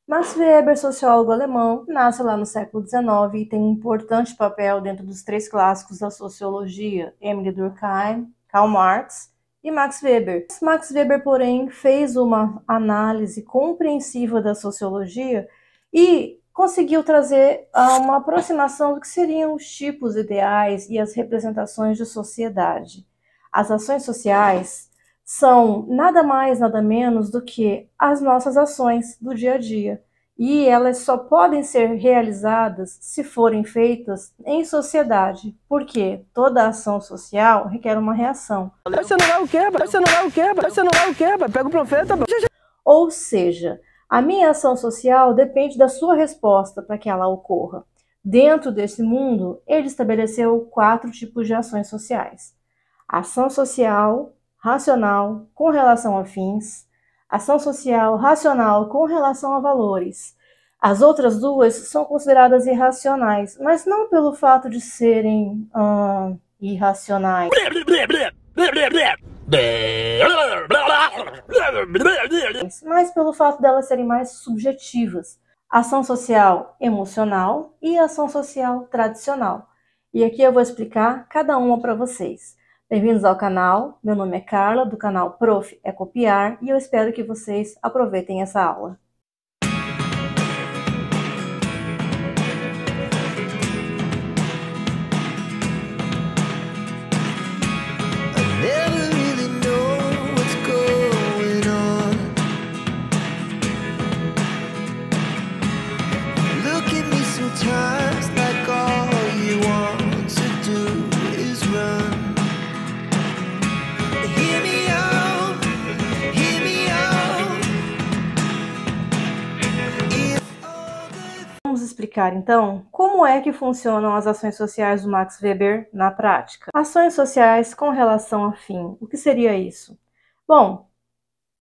Max Weber, sociólogo alemão, nasce lá no século XIX e tem um importante papel dentro dos três clássicos da sociologia, Emile Durkheim, Karl Marx e Max Weber. Max Weber, porém, fez uma análise compreensiva da sociologia e conseguiu trazer uma aproximação do que seriam os tipos ideais e as representações de sociedade. As ações sociais são nada mais, nada menos do que as nossas ações do dia a dia. E elas só podem ser realizadas se forem feitas em sociedade, porque toda ação social requer uma reação. Você não vai o quê? Você não vai o quê? Você não vai o quê? Pega o profeta. Ou seja, a minha ação social depende da sua resposta para que ela ocorra. Dentro desse mundo, ele estabeleceu 4 tipos de ações sociais: ação social racional com relação a fins, ação social racional com relação a valores. As outras duas são consideradas irracionais, mas não pelo fato de serem irracionais, mas pelo fato delas serem mais subjetivas. Ação social emocional e ação social tradicional. E aqui eu vou explicar cada uma para vocês. Bem-vindos ao canal, meu nome é Carla, do canal Prof. é Copiar, e eu espero que vocês aproveitem essa aula. Vamos explicar, então, como é que funcionam as ações sociais do Max Weber na prática. Ações sociais com relação a fim. O que seria isso? Bom,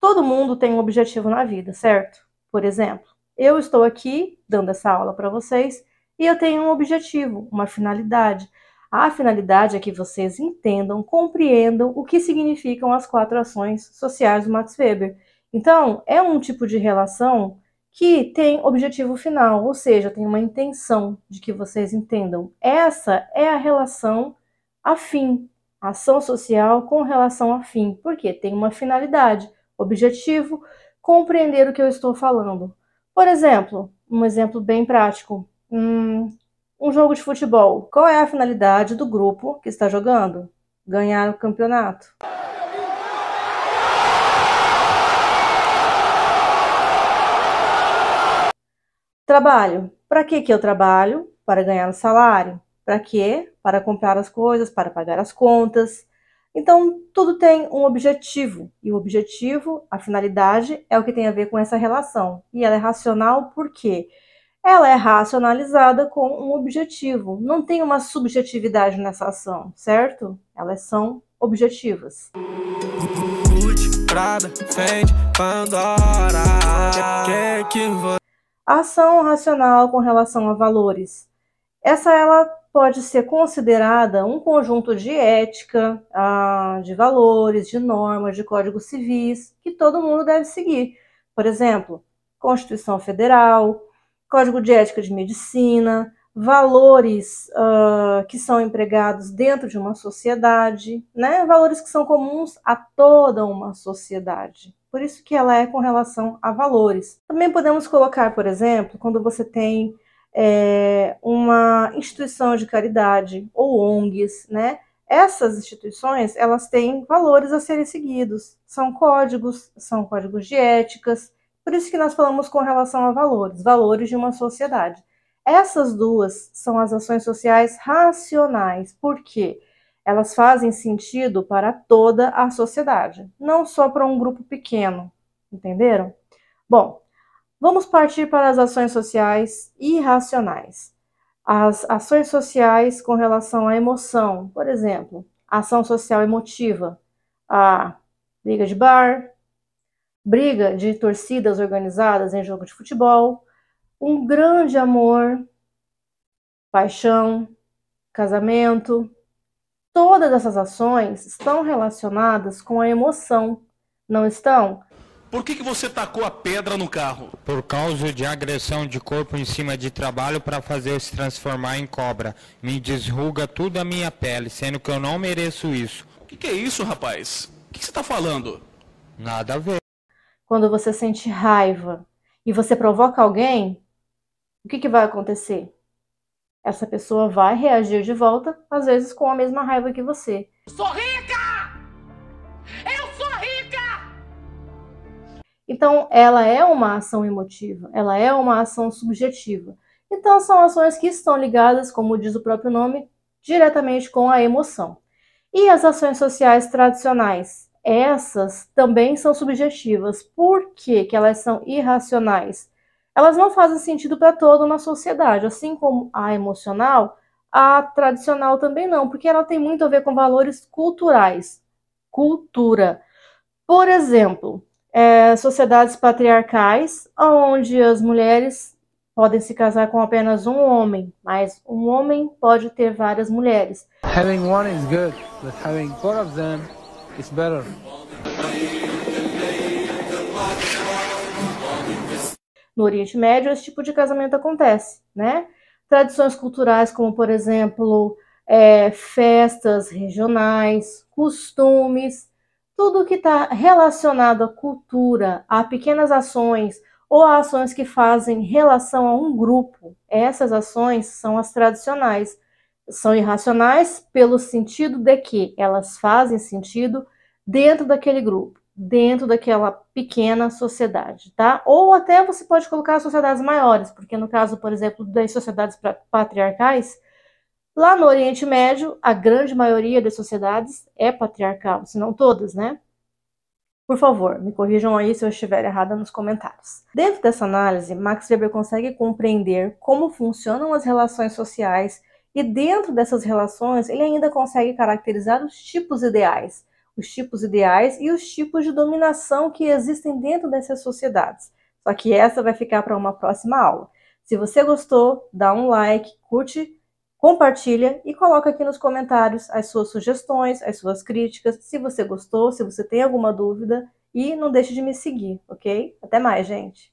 todo mundo tem um objetivo na vida, certo? Por exemplo, eu estou aqui dando essa aula para vocês e eu tenho um objetivo, uma finalidade. A finalidade é que vocês entendam, compreendam o que significam as 4 ações sociais do Max Weber. Então, é um tipo de relação que tem objetivo final, ou seja, tem uma intenção de que vocês entendam. Essa é a relação afim, ação social com relação a fim, porque tem uma finalidade, objetivo, compreender o que eu estou falando. Por exemplo, um exemplo bem prático, um jogo de futebol. Qual é a finalidade do grupo que está jogando? Ganhar o campeonato. Trabalho. Para que eu trabalho? Para ganhar um salário. Para quê? Para comprar as coisas, para pagar as contas. Então, tudo tem um objetivo. E o objetivo, a finalidade, é o que tem a ver com essa relação. E ela é racional por quê? Ela é racionalizada com um objetivo. Não tem uma subjetividade nessa ação, certo? Elas são objetivas. A ação racional com relação a valores. Ela pode ser considerada um conjunto de ética, de valores, de normas, de códigos civis, que todo mundo deve seguir. Por exemplo, Constituição Federal, Código de Ética de Medicina, valores que são empregados dentro de uma sociedade, né? Valores que são comuns a toda uma sociedade. Por isso que ela é com relação a valores. Também podemos colocar, por exemplo, quando você tem uma instituição de caridade ou ONGs, né? Essas instituições, elas têm valores a serem seguidos. São códigos de éticas. Por isso que nós falamos com relação a valores de uma sociedade. Essas duas são as ações sociais racionais. Por quê? Elas fazem sentido para toda a sociedade, não só para um grupo pequeno. Entenderam? Bom, vamos partir para as ações sociais irracionais. As ações sociais com relação à emoção, por exemplo, a ação social emotiva, a briga de bar, briga de torcidas organizadas em jogo de futebol, um grande amor, paixão, casamento. Todas essas ações estão relacionadas com a emoção, não estão? Por que você tacou a pedra no carro? Por causa de agressão de corpo em cima de trabalho para fazer eu se transformar em cobra. Me desruga tudo a minha pele, sendo que eu não mereço isso. O que é isso, rapaz? O que você está falando? Nada a ver. Quando você sente raiva e você provoca alguém, o que vai acontecer? Essa pessoa vai reagir de volta, às vezes com a mesma raiva que você. Sou rica! Eu sou rica! Então, ela é uma ação emotiva, ela é uma ação subjetiva. Então, são ações que estão ligadas, como diz o próprio nome, diretamente com a emoção. E as ações sociais tradicionais? Essas também são subjetivas. Por que elas são irracionais? Elas não fazem sentido para toda uma sociedade, assim como a emocional, a tradicional também não, porque ela tem muito a ver com valores culturais. Cultura. Por exemplo, sociedades patriarcais, onde as mulheres podem se casar com apenas um homem, mas um homem pode ter várias mulheres. Having one is good, but having four of them is better. No Oriente Médio, esse tipo de casamento acontece, né? Tradições culturais, como, por exemplo, festas regionais, costumes, tudo que está relacionado à cultura, a pequenas ações ou a ações que fazem relação a um grupo, essas ações são as tradicionais. São irracionais pelo sentido de que elas fazem sentido dentro daquele grupo, dentro daquela pequena sociedade, tá? Ou até você pode colocar sociedades maiores, porque no caso, por exemplo, das sociedades patriarcais, lá no Oriente Médio, a grande maioria das sociedades é patriarcal, se não todas, né? Por favor, me corrijam aí se eu estiver errada nos comentários. Dentro dessa análise, Max Weber consegue compreender como funcionam as relações sociais e dentro dessas relações ele ainda consegue caracterizar os tipos ideais e os tipos de dominação que existem dentro dessas sociedades. Só que essa vai ficar para uma próxima aula. Se você gostou, dá um like, curte, compartilha e coloca aqui nos comentários as suas sugestões, as suas críticas, se você gostou, se você tem alguma dúvida, e não deixe de me seguir, ok? Até mais, gente!